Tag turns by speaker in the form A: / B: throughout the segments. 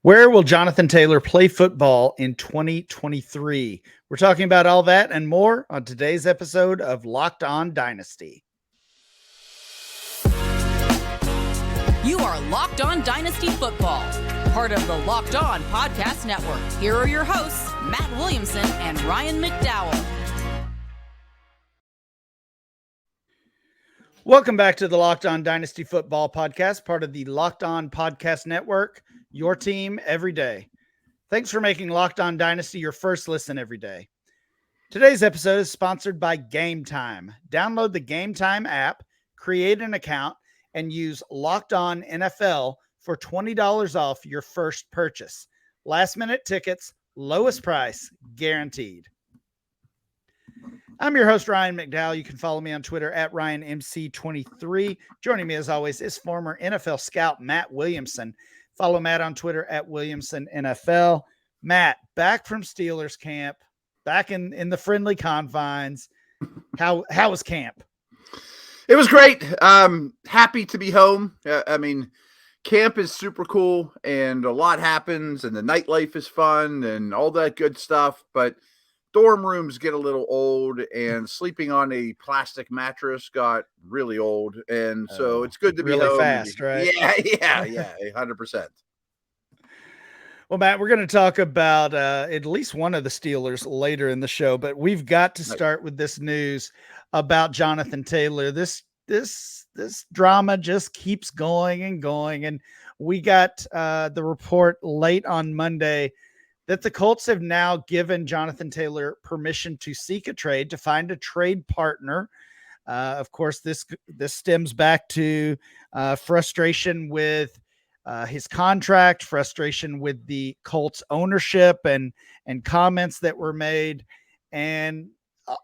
A: Where will Jonathan Taylor play football in 2023? We're talking about all that and more on today's episode of Locked On Dynasty.
B: You are Locked On Dynasty Football, part of the Locked On Podcast Network. Here are your hosts, Matt Williamson and Ryan McDowell.
A: Welcome back to the Locked On Dynasty Football Podcast, part of the Locked On Podcast Network, your team every day. Thanks for making Locked On Dynasty your first listen every day. Today's episode is sponsored by Game Time. Download the Game Time app, create an account, and use Locked On NFL for $20 off your first purchase. Last minute tickets, lowest price, guaranteed. I'm your host, Ryan McDowell. You can follow me on Twitter at RyanMC23. Joining me as always is former NFL scout Matt Williamson. Follow Matt on Twitter at WilliamsonNFL. Matt, back from Steelers camp, back in the friendly confines. How was camp?
C: It was great. Happy to be home. Camp is super cool and a lot happens and the nightlife is fun and all that good stuff. But dorm rooms get a little old and sleeping on a plastic mattress got really old. And so it's good to be
A: really
C: home.
A: Fast, right?
C: Yeah, 100%.
A: Well, Matt, we're going to talk about at least one of the Steelers later in the show, but we've got to start with this news about Jonathan Taylor. This drama just keeps going and going. And we got the report late on Monday that the Colts have now given Jonathan Taylor permission to seek a trade, to find a trade partner. Of course, this stems back to frustration with his contract, frustration with the Colts ownership and comments that were made. And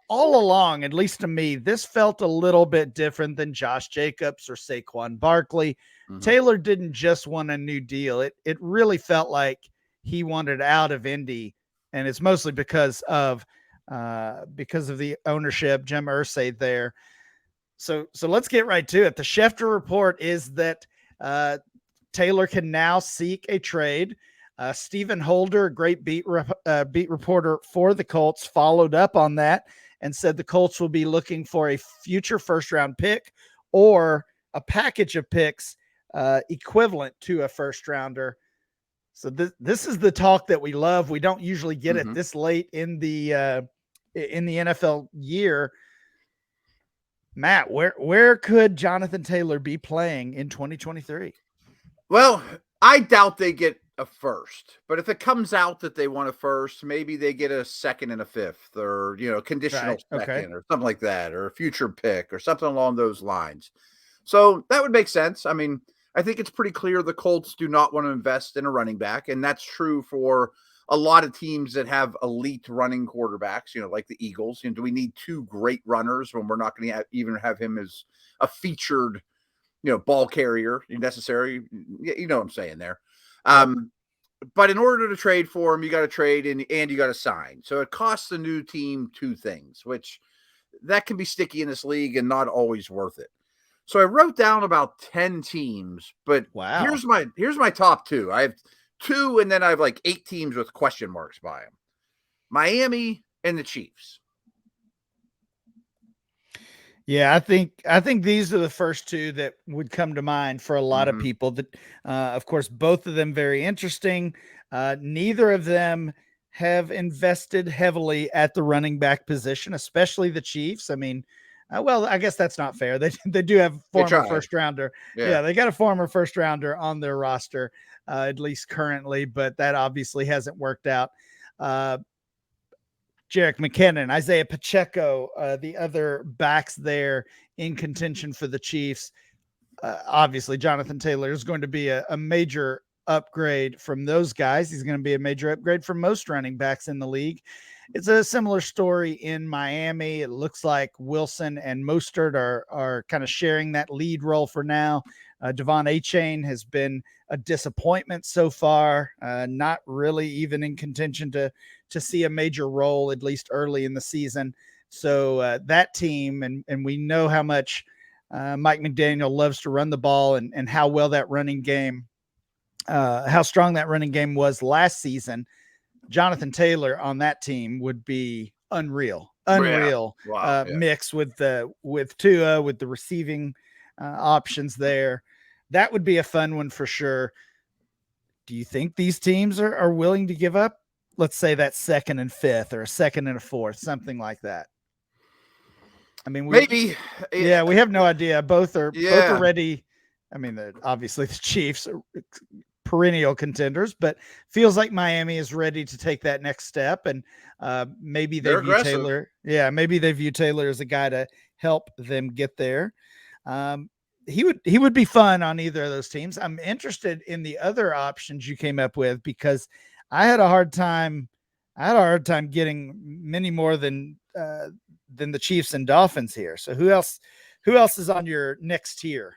A: all along, at least to me, this felt a little bit different than Josh Jacobs or Saquon Barkley. Mm-hmm. Taylor didn't just want a new deal. It really felt like he wanted out of Indy, and it's mostly because of the ownership, Jim Irsay there. So let's get right to it. The Schefter report is that Taylor can now seek a trade. Stephen Holder, a great beat reporter for the Colts, followed up on that and said the Colts will be looking for a future first-round pick or a package of picks equivalent to a first-rounder. So this is the talk that we love. We don't usually get it this late in the NFL year. Matt, where could Jonathan Taylor be playing in 2023?
C: Well, I doubt they get a first, but if it comes out that they want a first, maybe they get a second and a fifth, or conditional second or something like that, or a future pick or something along those lines. So that would make sense. I mean, I think it's pretty clear the Colts do not want to invest in a running back, and that's true for a lot of teams that have elite running quarterbacks, like the Eagles. Do we need two great runners when we're not going to even have him as a featured, ball carrier necessary? You know what I'm saying there. But in order to trade for him, you got to trade and you got to sign. So it costs the new team two things, which that can be sticky in this league and not always worth it. So I wrote down about 10 teams, but
A: wow.
C: Here's my top two. I have two, and then I have like 8 teams with question marks by them. Miami and the Chiefs.
A: Yeah, I think these are the first two that would come to mind for a lot of people. That, of course, both of them very interesting. Neither of them have invested heavily at the running back position, especially the Chiefs. I mean, well, I guess that's not fair. They do have former first rounder. Yeah, they got a former first rounder on their roster, at least currently, but that obviously hasn't worked out. Jerick McKinnon, Isaiah Pacheco, the other backs there in contention for the Chiefs. Obviously, Jonathan Taylor is going to be a major upgrade from those guys. He's going to be a major upgrade from most running backs in the league. It's a similar story in Miami. It looks like Wilson and Mostert are kind of sharing that lead role for now. Devon Achane has been a disappointment so far, not really even in contention to see a major role, at least early in the season. So that team, and we know how much Mike McDaniel loves to run the ball and how well that running game how strong that running game was last season, Jonathan Taylor on that team would be unreal.
C: Wow, yeah.
A: Mix with Tua, with the receiving options there. That would be a fun one for sure. Do you think these teams are willing to give up, let's say, that 2nd and 5th or a 2nd and a 4th, something like that? I mean,
C: maybe.
A: Yeah, we have no idea. Both are
C: Yeah.
A: ready. I mean, obviously the Chiefs are perennial contenders, but feels like Miami is ready to take that next step. And maybe they view Taylor. Yeah, maybe they view Taylor as a guy to help them get there. He would be fun on either of those teams. I'm interested in the other options you came up with, because I had a hard time getting many more than the Chiefs and Dolphins here. So who else is on your next tier?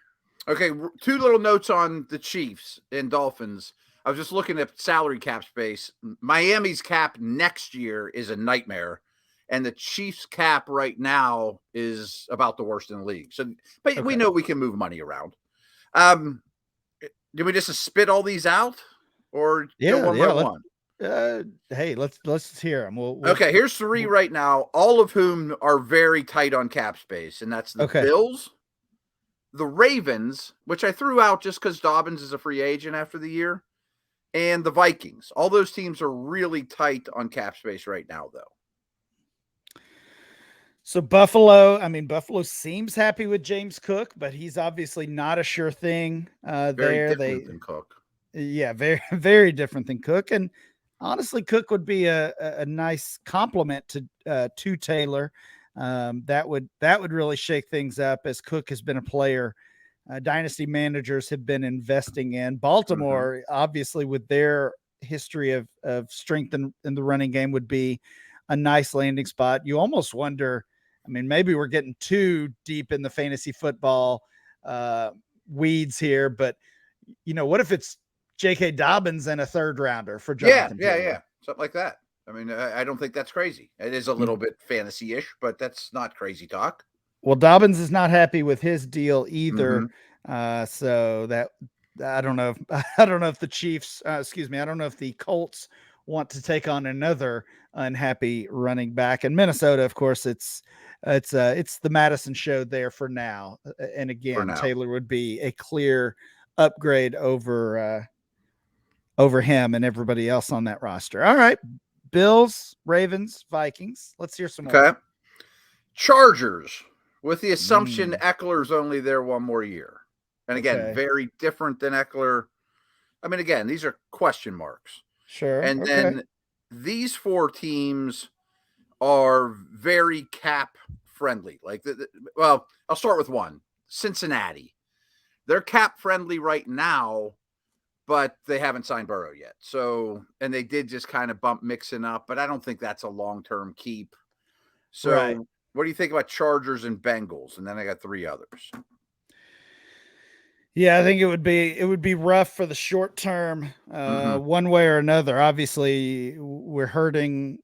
C: Okay, 2 little notes on the Chiefs and Dolphins. I was just looking at salary cap space. Miami's cap next year is a nightmare, and the Chiefs cap right now is about the worst in the league. So, but we know we can move money around. Do we just spit all these out, or go one by one?
A: Hey, let's hear them.
C: Okay, here's 3 right now, all of whom are very tight on cap space, and that's the Bills, the Ravens, which I threw out just because Dobbins is a free agent after the year, and the Vikings. All those teams are really tight on cap space right now, though.
A: So Buffalo seems happy with James Cook, but he's obviously not a sure thing
C: Very different than Cook.
A: Yeah, very, very different than Cook. And honestly, Cook would be a nice compliment to Taylor. That would really shake things up, as Cook has been a player dynasty managers have been investing in. Baltimore, obviously, with their history of strength in the running game, would be a nice landing spot. You almost wonder, I mean, maybe we're getting too deep in the fantasy football weeds here, but what if it's J.K. Dobbins and a 3rd rounder for Jonathan Taylor?
C: Yeah. Something like that. I mean, I don't think that's crazy. It is a little bit fantasy-ish, but that's not crazy talk.
A: Well, Dobbins is not happy with his deal either. So that I don't know if the Chiefs, I don't know if the Colts want to take on another unhappy running back. And Minnesota, of course, it's the Madison show there for now. And again, Taylor would be a clear upgrade over him and everybody else on that roster. All right. Bills, Ravens, Vikings. Let's hear some more.
C: Okay. Chargers, with the assumption Eckler's only there one more year. And again, very different than Eckler. I mean, again, these are question marks.
A: Sure.
C: And then these 4 teams are very cap friendly. Like, well, I'll start with one. Cincinnati. They're cap friendly right now, but they haven't signed Burrow yet. So, and they did just kind of bump Mixon up, but I don't think that's a long-term keep. So what do you think about Chargers and Bengals? And then I got 3 others.
A: Yeah, I think it would be rough for the short term, one way or another. Obviously, we're hurting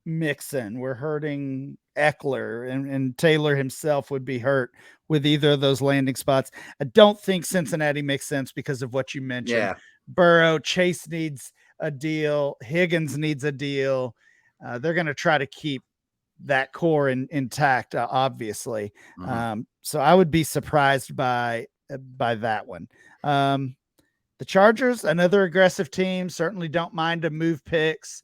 A: Mixon, we're hurting Eckler, and Taylor himself would be hurt with either of those landing spots. I don't think Cincinnati makes sense because of what you mentioned.
C: Yeah.
A: Burrow, Chase needs a deal. Higgins needs a deal. They're going to try to keep that core intact, obviously. So I would be surprised by that one. The Chargers, another aggressive team, certainly don't mind to move picks.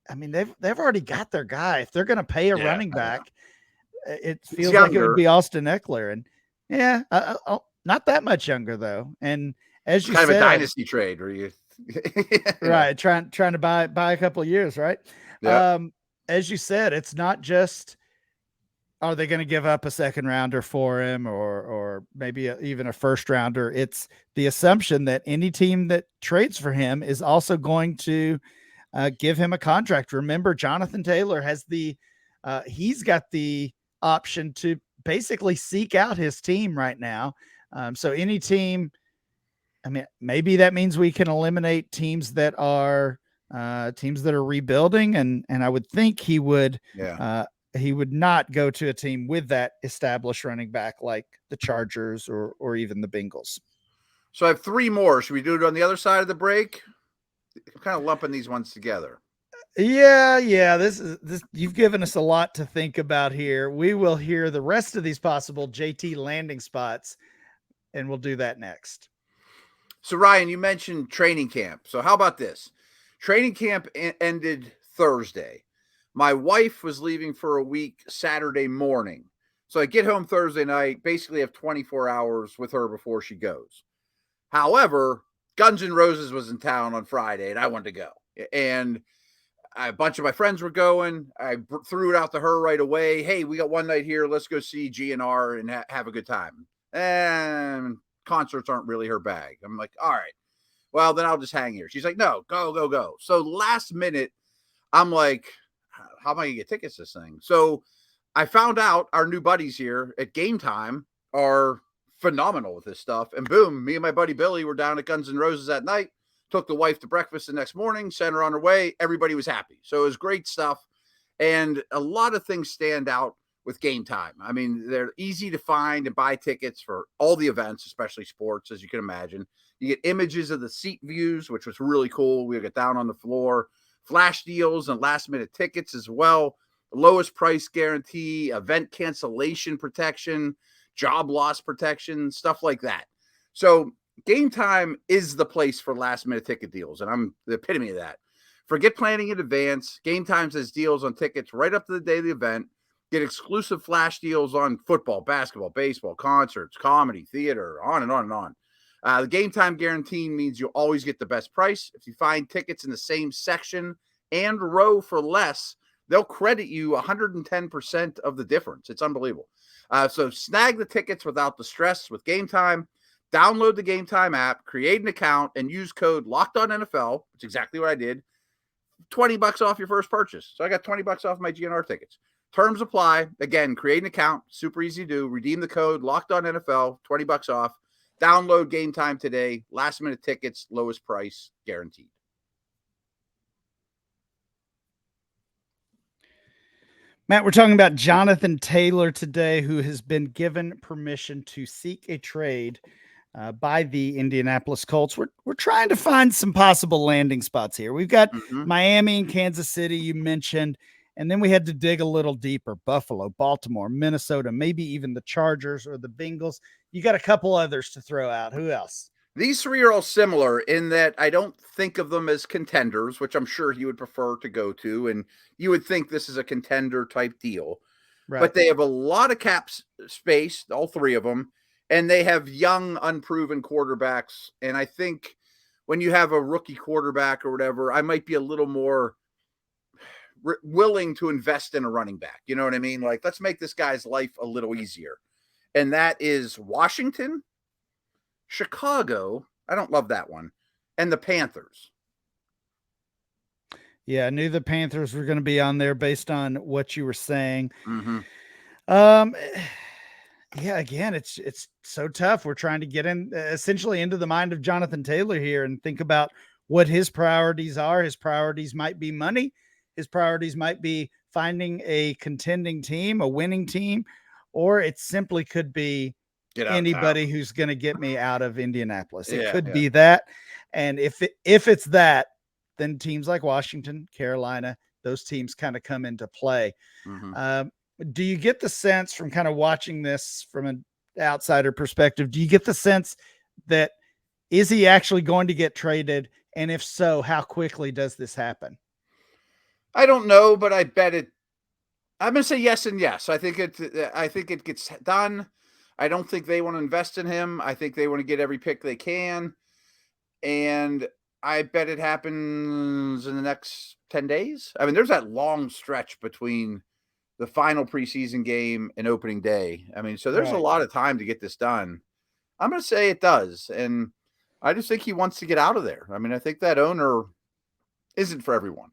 A: I mean, they've already got their guy. If they're going to pay a running back, it feels like it would be Austin Eckler. And not that much younger though. And as you said,
C: kind of a dynasty trade where you
A: right, trying to buy a couple of years, right?
C: Yeah.
A: As you said, it's not just are they going to give up a 2nd rounder for him or maybe even a 1st rounder. It's the assumption that any team that trades for him is also going to give him a contract. Remember, Jonathan Taylor has he's got the option to basically seek out his team right now. So any team, I mean, maybe that means we can eliminate teams that are rebuilding, and I would think he would not go to a team with that established running back like the Chargers or even the Bengals.
C: So I have 3 more. Should we do it on the other side of the break? I'm kind of lumping these ones together.
A: Yeah. This you've given us a lot to think about here. We will hear the rest of these possible JT landing spots, and we'll do that next.
C: So Ryan, you mentioned training camp. So how about this? Training camp ended Thursday. My wife was leaving for a week Saturday morning. So I get home Thursday night, basically have 24 hours with her before she goes. However, Guns N' Roses was in town on Friday and I wanted to go. And a bunch of my friends were going. I threw it out to her right away. Hey, we got one night here. Let's go see GNR and have a good time. And concerts aren't really her bag. I'm like, all right, well, then I'll just hang here. She's like, no, go. So last minute, I'm like, how am I going to get tickets to this thing? So I found out our new buddies here at Game Time are phenomenal with this stuff. And boom, me and my buddy Billy were down at Guns N' Roses that night, took the wife to breakfast the next morning, sent her on her way. Everybody was happy. So it was great stuff. And a lot of things stand out with Game Time. I mean, they're easy to find and buy tickets for all the events, especially sports, as you can imagine. You get images of the seat views, which was really cool. We get down on the floor, flash deals and last minute tickets as well. Lowest price guarantee, event cancellation protection, job loss protection, stuff like that. So Game Time is the place for last minute ticket deals. And I'm the epitome of that. Forget planning in advance. Game Time has deals on tickets right up to the day of the event. Get exclusive flash deals on football, basketball, baseball, concerts, comedy, theater, on and on and on. The Game Time guarantee means you'll always get the best price. If you find tickets in the same section and row for less, they'll credit you 110% of the difference. It's unbelievable. So snag the tickets without the stress with Game Time. Download the Game Time app, create an account, and use code LOCKEDONNFL, which is exactly what I did. $20 off your first purchase. So I got $20 off my GNR tickets. Terms apply. Again, create an account. Super easy to do. Redeem the code LOCKEDONNFL, $20 off. Download Game Time today. Last minute tickets, lowest price guaranteed.
A: Matt, we're talking about Jonathan Taylor today, who has been given permission to seek a trade by the Indianapolis Colts. We're trying to find some possible landing spots here. We've got Miami and Kansas City, you mentioned, and then we had to dig a little deeper. Buffalo, Baltimore, Minnesota, maybe even the Chargers or the Bengals. You got a couple others to throw out. Who else?
C: These 3 are all similar in that I don't think of them as contenders, which I'm sure you would prefer to go to. And you would think this is a contender type deal. Right. But they have a lot of cap space, all 3 of them. And they have young, unproven quarterbacks. And I think when you have a rookie quarterback or whatever, I might be a little more willing to invest in a running back. You know what I mean? Like, let's make this guy's life a little easier. And that is Washington, Chicago, I don't love that one, and the Panthers.
A: Yeah, I knew the Panthers were going to be on there based on what you were saying. Yeah, again, it's so tough. We're trying to get in essentially into the mind of Jonathan Taylor here and think about what his priorities are. His priorities might be money. His priorities might be finding a contending team, a winning team, or it simply could be anybody who's going to get me out of Indianapolis. It could be that. And if it's that, then teams like Washington, Carolina, those teams kind of come into play. Do you get the sense from kind of watching this from an outsider perspective, do you get the sense that is he actually going to get traded? And if so, how quickly does this happen?
C: I don't know, but I bet it. I'm going to say yes and yes. I think it gets done. I don't think they want to invest in him. I think they want to get every pick they can. And I bet it happens in the next 10 days. I mean, there's that long stretch between the final preseason game and opening day. I mean, so there's a lot of time to get this done. I'm going to say it does. And I just think he wants to get out of there. I mean, I think that owner isn't for everyone.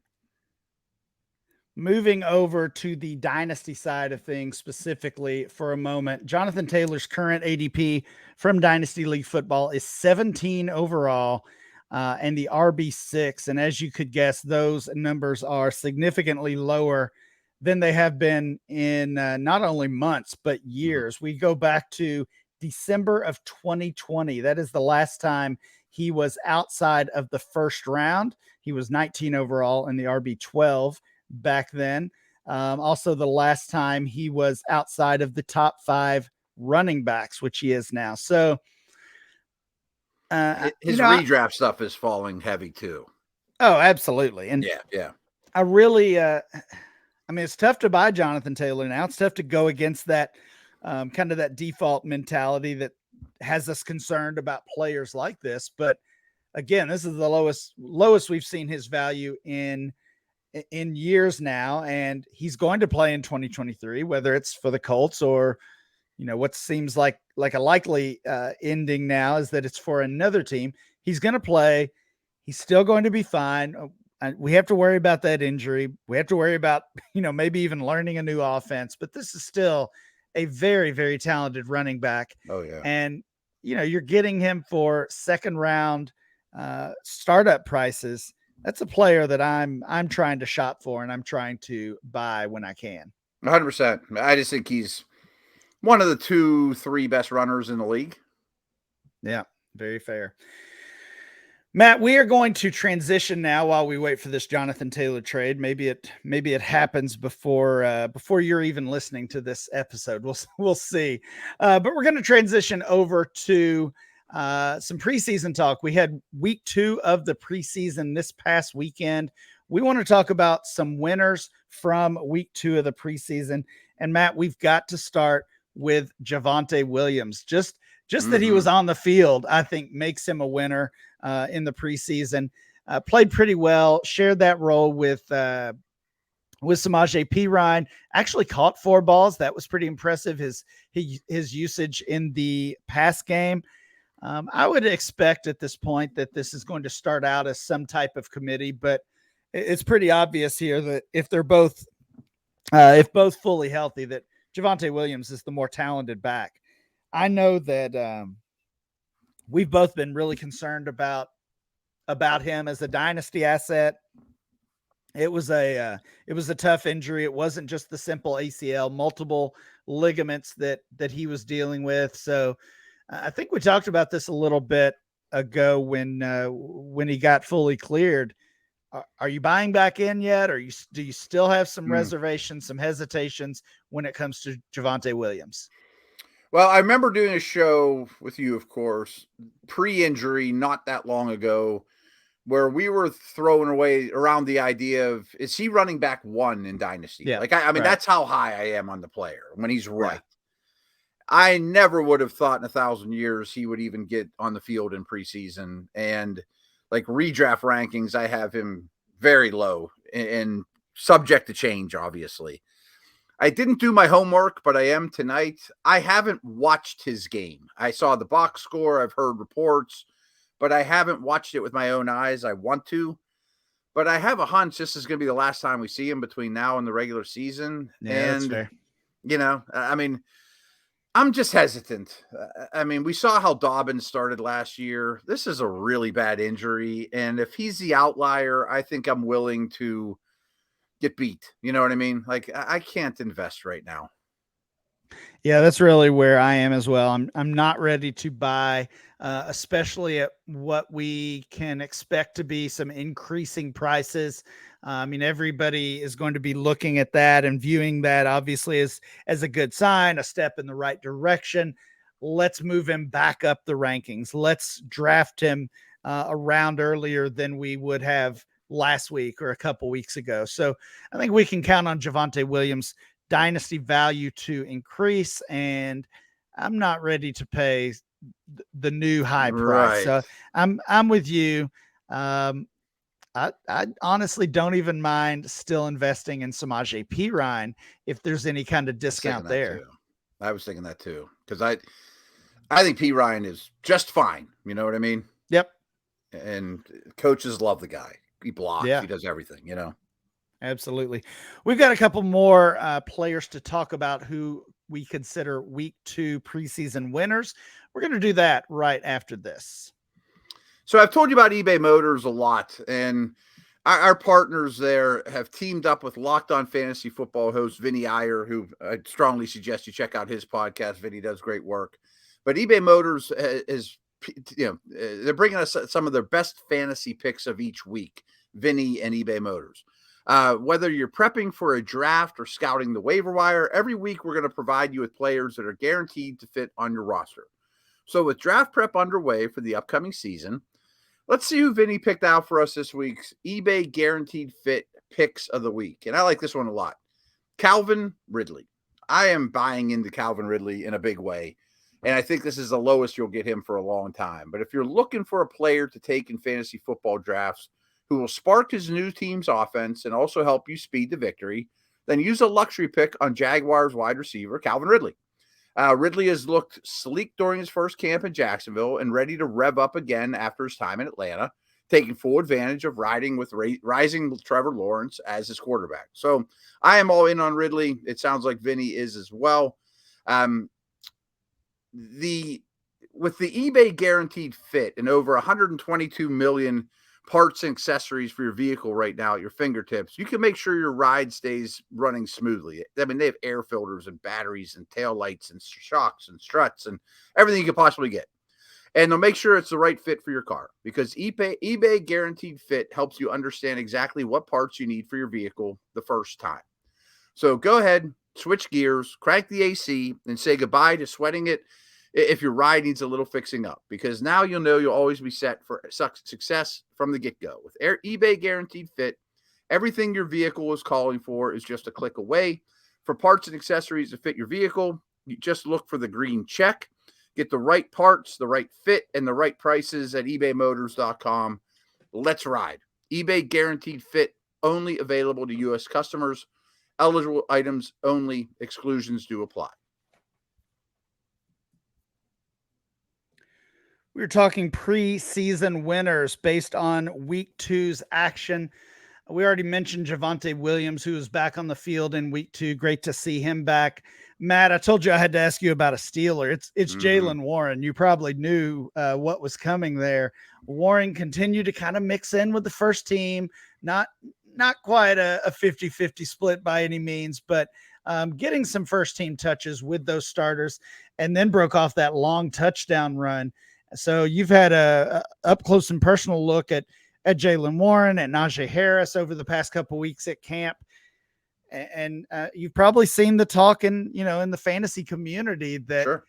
A: Moving over to the Dynasty side of things specifically for a moment, Jonathan Taylor's current ADP from Dynasty League Football is 17 overall and the RB6. And as you could guess, those numbers are significantly lower than they have been in not only months, but years. We go back to December of 2020. That is the last time he was outside of the first round. He was 19 overall in the RB12 back then. Also, the last time he was outside of the top 5 running backs, which he is now. So
C: his redraft stuff is falling heavy too.
A: Oh, absolutely. And
C: yeah.
A: I really, I mean, it's tough to buy Jonathan Taylor now. It's tough to go against that kind of that default mentality that has us concerned about players like this. But again, this is the lowest we've seen his value in years now, and he's going to play in 2023, whether it's for the Colts or, what seems like a likely ending now is that it's for another team. He's going to play. He's still going to be fine. We have to worry about that injury. We have to worry about, maybe even learning a new offense, but this is still a very, very talented running back.
C: Oh yeah.
A: And, you're getting him for second round startup prices. That's a player that I'm trying to shop for, and I'm trying to buy when I can.
C: 100%. I just think he's one of the 2-3 best runners in the league.
A: Yeah, very fair. Matt, we are going to transition now while we wait for this Jonathan Taylor trade. Maybe it happens before you're even listening to this episode. We'll see. But we're going to transition over to some preseason talk. We had week 2 of the preseason this past weekend. We want to talk about some winners from week 2 of the preseason. And Matt, we've got to start with Javonte Williams. Just that he was on the field, I think makes him a winner in the preseason. Played pretty well, shared that role with Samaje Perine. Actually caught 4 balls. That was pretty impressive. His usage in the pass game. I would expect at this point that this is going to start out as some type of committee, but it's pretty obvious here that if both fully healthy, that Javonte Williams is the more talented back. I know that we've both been really concerned about him as a dynasty asset. It was a tough injury. It wasn't just the simple ACL, multiple ligaments that he was dealing with. So I think we talked about this a little bit ago when he got fully cleared. Are you buying back in yet? Or do you still have some reservations, some hesitations when it comes to Javonte Williams?
C: Well, I remember doing a show with you, of course, pre-injury, not that long ago, where we were throwing around the idea of, is he running back 1 in Dynasty?
A: Yeah,
C: I mean, that's how high I am on the player when he's right. I never would have thought in 1,000 years he would even get on the field in preseason. And like redraft rankings, I have him very low and subject to change, obviously. I didn't do my homework, but I am tonight. I haven't watched his game. I saw the box score. I've heard reports, but I haven't watched it with my own eyes. I want to, but I have a hunch this is going to be the last time we see him between now and the regular season.
A: Yeah, that's fair.
C: I mean, I'm just hesitant. I mean, we saw how Dobbins started last year. This is a really bad injury. And if he's the outlier, I think I'm willing to get beat. You know what I mean? Like, I can't invest right now.
A: Yeah, that's really where I am as well. I'm not ready to buy, especially at what we can expect to be some increasing prices. I mean, everybody is going to be looking at that and viewing that obviously as a good sign, a step in the right direction. Let's move him back up the rankings. Let's draft him around earlier than we would have last week or a couple weeks ago. So I think we can count on Javonte Williams' dynasty value to increase, and I'm not ready to pay the new high price. So I'm with you. I honestly don't even mind still investing in Samaje Perine if there's any kind of discount there.
C: I was thinking that too, because I think Perine is just fine. You know what I mean?
A: Yep.
C: And coaches love the guy. He blocks.
A: Yeah.
C: He does everything.
A: Absolutely. We've got a couple more players to talk about who we consider week 2 preseason winners. We're going to do that right after this.
C: So I've told you about eBay Motors a lot, and our partners there have teamed up with Locked On Fantasy Football host Vinny Iyer, who I strongly suggest you check out his podcast. Vinny does great work. But eBay Motors is, they're bringing us some of their best fantasy picks of each week, Vinny and eBay Motors. Whether you're prepping for a draft or scouting the waiver wire, every week we're going to provide you with players that are guaranteed to fit on your roster. So with draft prep underway for the upcoming season, let's see who Vinny picked out for us this week's eBay Guaranteed Fit Picks of the Week. And I like this one a lot. Calvin Ridley. I am buying into Calvin Ridley in a big way. And I think this is the lowest you'll get him for a long time. But if you're looking for a player to take in fantasy football drafts who will spark his new team's offense and also help you speed to victory, then use a luxury pick on Jaguars wide receiver Calvin Ridley. Ridley has looked sleek during his first camp in Jacksonville and ready to rev up again after his time in Atlanta, taking full advantage of riding with rising Trevor Lawrence as his quarterback. So I am all in on Ridley. It sounds like Vinny is as well. With the eBay Guaranteed Fit and over 122 million parts and accessories for your vehicle right now at your fingertips, you can make sure your ride stays running smoothly. I mean, they have air filters and batteries and tail lights and shocks and struts and everything you could possibly get. And they'll make sure it's the right fit for your car, because eBay Guaranteed Fit helps you understand exactly what parts you need for your vehicle the first time. So go ahead, switch gears, crank the AC, and say goodbye to sweating it if your ride needs a little fixing up, because now you'll know you'll always be set for success from the get-go. With eBay Guaranteed Fit, everything your vehicle is calling for is just a click away. For parts and accessories to fit your vehicle, you just look for the green check. Get the right parts, the right fit, and the right prices at ebaymotors.com. Let's ride. eBay Guaranteed Fit, only available to U.S. customers. Eligible items only. Exclusions do apply.
A: We were talking preseason winners based on week 2's action. We already mentioned Javonte Williams, who was back on the field in week 2. Great to see him back. Matt, I told you I had to ask you about a Steeler. It's Jaylen Warren. You probably knew what was coming there. Warren continued to kind of mix in with the first team. Not quite a 50-50 split by any means, but getting some first team touches with those starters, and then broke off that long touchdown run. So you've had a up close and personal look at Jaylen Warren and Najee Harris over the past couple of weeks at camp. And you've probably seen the talk in the fantasy community that,
C: Sure.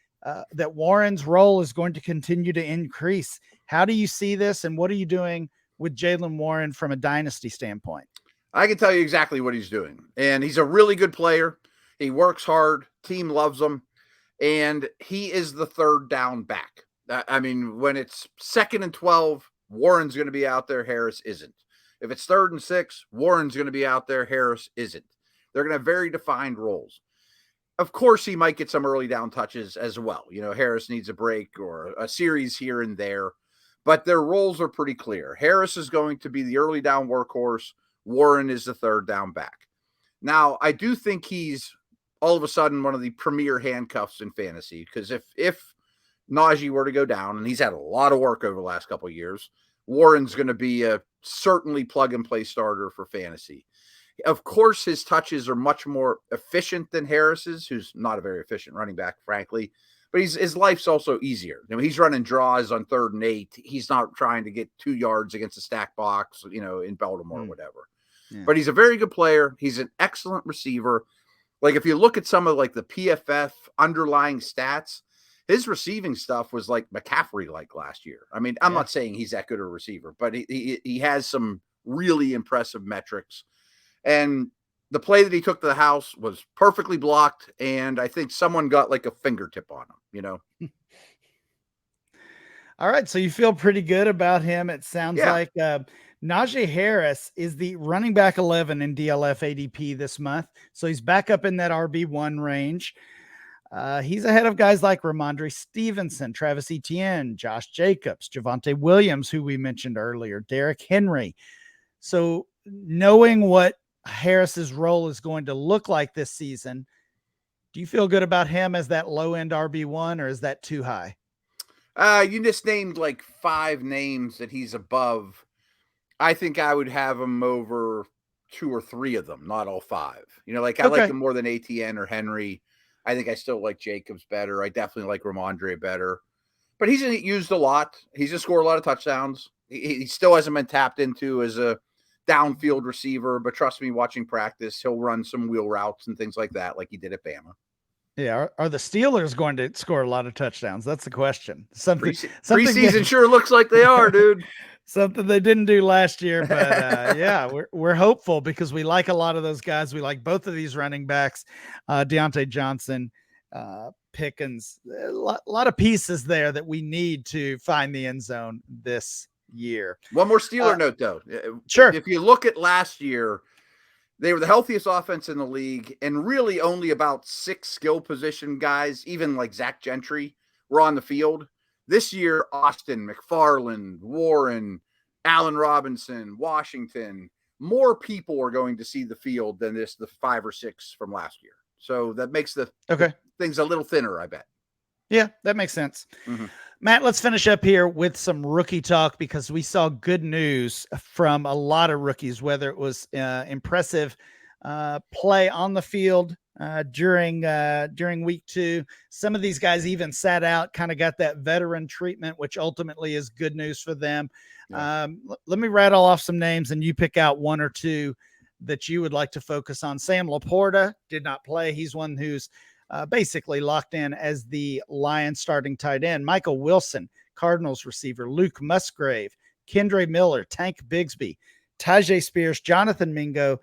A: that Warren's role is going to continue to increase. How do you see this, and what are you doing with Jaylen Warren from a dynasty standpoint?
C: I can tell you exactly what he's doing. And he's a really good player. He works hard. Team loves him. And he is the third down back. I mean, when it's 2nd and 12, Warren's going to be out there. Harris isn't. If it's 3rd and 6, Warren's going to be out there. Harris isn't. They're going to have very defined roles. Of course, he might get some early down touches as well. Harris needs a break or a series here and there, but their roles are pretty clear. Harris is going to be the early down workhorse. Warren is the third down back. Now, I do think he's all of a sudden one of the premier handcuffs in fantasy, because if Najee were to go down, and he's had a lot of work over the last couple of years, Warren's going to be a certainly plug-and-play starter for fantasy. Of course, his touches are much more efficient than Harris's, who's not a very efficient running back, frankly. But his life's also easier. He's running draws on 3rd and 8. He's not trying to get 2 yards against a stack box, in Baltimore or whatever. Yeah. But he's a very good player. He's an excellent receiver. Like, if you look at some of the PFF underlying stats, his receiving stuff was like McCaffrey-like last year. I mean, I'm not saying he's that good a receiver, but he has some really impressive metrics. And the play that he took to the house was perfectly blocked, and I think someone got like a fingertip on him,
A: All right, so you feel pretty good about him. It sounds like Najee Harris is the running back 11 in DLF ADP this month, so he's back up in that RB1 range. He's ahead of guys like Ramondre Stevenson, Travis Etienne, Josh Jacobs, Javonte Williams, who we mentioned earlier, Derrick Henry. So knowing what Harris's role is going to look like this season, do you feel good about him as that low-end RB1, or is that too high?
C: You just named like 5 names that he's above. I think I would have him over 2 or 3 of them, not all 5. I like him more than ATN or Henry. I think I still like Jacobs better. I definitely like Ramondre better. But he's used a lot. He's going to score a lot of touchdowns. He still hasn't been tapped into as a downfield receiver. But trust me, watching practice, he'll run some wheel routes and things like that like he did at Bama.
A: Yeah, are the Steelers going to score a lot of touchdowns? That's the question.
C: Preseason sure looks like they are, dude.
A: Something they didn't do last year, but yeah, we're hopeful because we like a lot of those guys. We like both of these running backs, Deontay Johnson, Pickens. A lot of pieces there that we need to find the end zone this year.
C: One more Steeler note, though.
A: Sure.
C: If you look at last year, they were the healthiest offense in the league, and really only about 6 skill position guys, even like Zach Gentry, were on the field. This year, Austin, McFarland, Warren, Allen Robinson, Washington, more people are going to see the field than the 5 or 6 from last year. So that makes the things a little thinner, I bet.
A: Yeah, that makes sense. Mm-hmm. Matt, let's finish up here with some rookie talk because we saw good news from a lot of rookies, whether it was impressive play on the field during week 2. Some of these guys even sat out, kind of got that veteran treatment, which ultimately is good news for them. Yeah. Let me rattle off some names and you pick out 1 or 2 that you would like to focus on. Sam Laporta did not play. He's one who's basically locked in as the Lions starting tight end. Michael Wilson, Cardinals receiver. Luke Musgrave, Kendre Miller, Tank Bigsby, Tyjae Spears, Jonathan Mingo,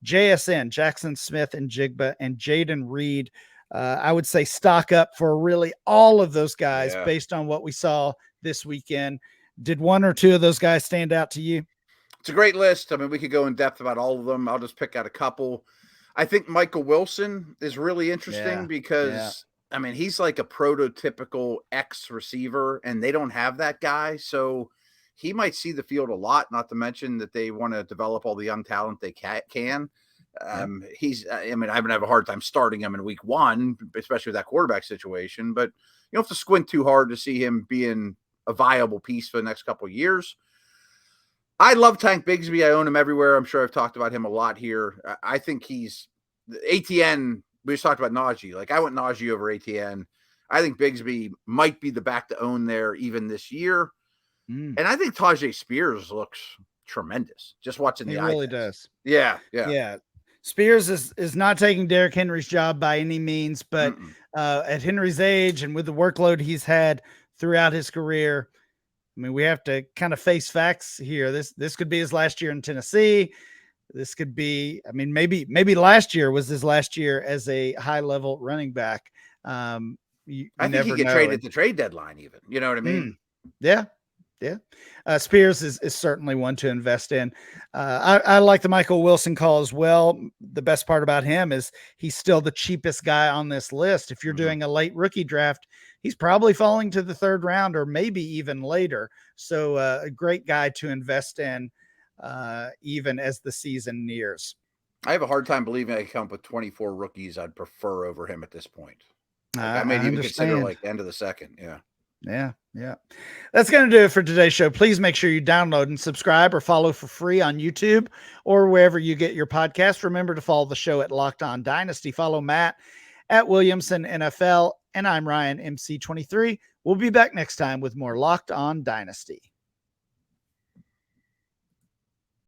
A: JSN, Jackson Smith and Jigba, and Jaden Reed. I would say stock up for really all of those guys based on what we saw this weekend. Did 1 or 2 of those guys stand out to you?
C: It's a great list. I mean, we could go in depth about all of them. I'll just pick out a couple. I think Michael Wilson is really interesting because, I mean, he's like a prototypical X receiver, and they don't have that guy. So he might see the field a lot, not to mention that they want to develop all the young talent they can. I'm going to have a hard time starting him in week 1, especially with that quarterback situation. But you don't have to squint too hard to see him being a viable piece for the next couple of years. I love Tank Bigsby. I own him everywhere. I'm sure I've talked about him a lot here. I think he's ATN. We just talked about Najee. Like, I went Najee over ATN. I think Bigsby might be the back to own there even this year. And I think Tyjae Spears looks tremendous. Just watching the eye.
A: He really does.
C: Yeah.
A: Spears is not taking Derrick Henry's job by any means, but at Henry's age and with the workload he's had throughout his career, I mean, we have to kind of face facts here. This could be his last year in Tennessee. This could be, I mean, maybe last year was his last year as a high-level running back. I
C: think he get traded at the trade deadline even. You know what I mean?
A: Yeah. Spears is certainly one to invest in. I like the Michael Wilson call as well. The best part about him is he's still the cheapest guy on this list. If you're doing a late rookie draft, he's probably falling to the 3rd round or maybe even later. So a great guy to invest in even as the season nears.
C: I have a hard time believing I can come up with 24 rookies I'd prefer over him at this point. I may even consider like the end of the second.
A: Yeah. That's going to do it for today's show. Please make sure you download and subscribe or follow for free on YouTube or wherever you get your podcast. Remember to follow the show at Locked On Dynasty. Follow Matt at Williamson NFL, and I'm Ryan MC23. We'll be back next time with more Locked On Dynasty.